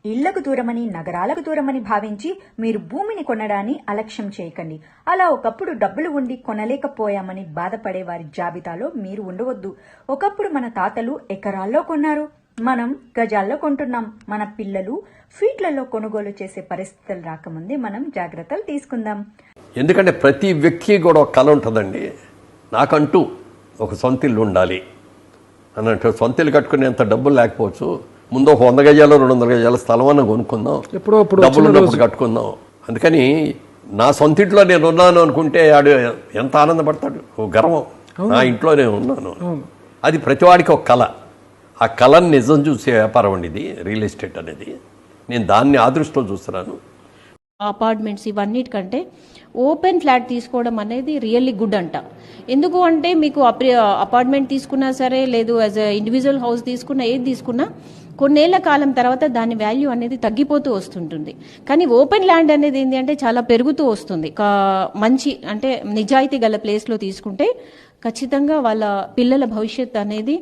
ఇళ్లకు దూరమని, నగరాలకు దూరమని భావించి మీరు భూమిని కొనడాన్ని అలక్ష్యం చేయకండి. అలా ఒకప్పుడు డబ్బులు ఉండి కొనలేకపోయామని బాధపడే వారి జాబితాలో మీరు ఉండవద్దు. ఒకప్పుడు మన తాతలు ఎకరాల్లో కొన్నారు, మనం గజాల్లో కొంటున్నాం. మన పిల్లలు ఫీట్లలో కొనుగోలు చేసే పరిస్థితులు రాకముందే మనం జాగ్రత్తలు తీసుకుందాం. ఎందుకంటే ప్రతి వ్యక్తి కూడా ఒక కళ ఉంటుందండి. నాకంటూ ఒక సొంత ఇల్లు ఉండాలి అన్నట్టు. సొంత ఇల్లు కట్టుకునేంత డబ్బులు లేకపోవచ్చు, ముందు ఒక 100 గజాలు 200 గజాల స్థలం అన్న కొనుక్కుందాం, డబ్బులు ఉన్నప్పుడు కట్టుకుందాం. అందుకని నా సొంత ఇంట్లో నేను ఉన్నాను అనుకుంటే ఆడు ఎంత ఆనందపడతాడు, ఓ గర్వం, నా ఇంట్లో నేను ఉన్నాను. అది ప్రతివాడికి ఒక కళ. ఆ కళను నిజం చూసే వ్యాపారం అండి ఇది రియల్ ఎస్టేట్ అనేది. నేను దాన్ని ఆదృష్టం చూస్తున్నాను. అపార్ట్మెంట్స్ ఇవన్నిటికంటే ఓపెన్ ఫ్లాట్ తీసుకోవడం అనేది రియల్లీ గుడ్ అంట. ఎందుకు అంటే మీకు అపార్ట్మెంట్ తీసుకున్నా సరే, లేదు యాజ్ అ ఇండివిజువల్ హౌస్ తీసుకున్నా, ఏది తీసుకున్నా కొన్నేళ్ల కాలం తర్వాత దాని వాల్యూ అనేది తగ్గిపోతూ వస్తుంటుంది. కానీ ఓపెన్ ల్యాండ్ అనేది ఏంటి అంటే చాలా పెరుగుతూ వస్తుంది. మంచి అంటే నిజాయితీ గల ప్లేస్లో తీసుకుంటే ఖచ్చితంగా వాళ్ళ పిల్లల భవిష్యత్ అనేది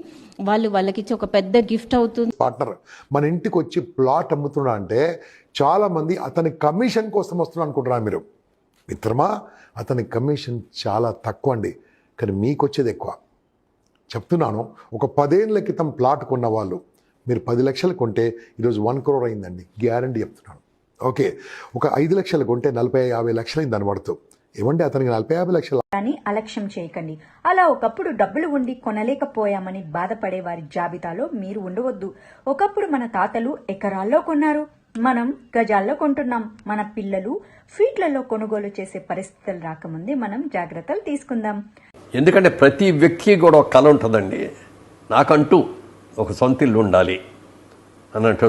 వాళ్ళకిచ్చి ఒక పెద్ద గిఫ్ట్ అవుతుంది. పార్ట్నర్ మన ఇంటికి వచ్చి ప్లాట్ అమ్ముతున్నా అంటే చాలా మంది అతని కమిషన్ కోసం వస్తున్నా అనుకుంటున్నారు. మీరు మిత్రమా, అతని కమిషన్ చాలా తక్కువ అండి, కానీ మీకు వచ్చేది ఎక్కువ. చెప్తున్నాను, ఒక 10 ఏళ్ల క్రితం ప్లాట్ కొన్న వాళ్ళు మీరు 10 లక్షలు కొంటే ఈరోజు 1 crore అయిందండి, గ్యారంటీ చెప్తున్నాను. ఓకే, ఒక 5 లక్షలు కొంటే 40-50 లక్షలు అయింది దాని పడుతూ. ఏమంటే అతనికి 40-50 లక్షలు అని అలక్ష్యం చేయకండి. అలా ఒకప్పుడు డబ్బులు ఉండి కొనలేకపోయామని బాధపడే వారి జాబితాలో మీరు ఉండవద్దు. ఒకప్పుడు మన తాతలు ఎకరాల్లో కొన్నారు, మనం గజాల్లో కొంటున్నాం. మన పిల్లలు ఫీట్లలో కొనుగోలు చేసే పరిస్థితులు రాకముందే మనం జాగ్రత్తలు తీసుకుందాం. ఎందుకంటే ప్రతి వ్యక్తి కూడా ఒక కళ ఉంటుందండి. నాకంటూ ఒక సొంత ఇల్లు ఉండాలి అన్నట్టు.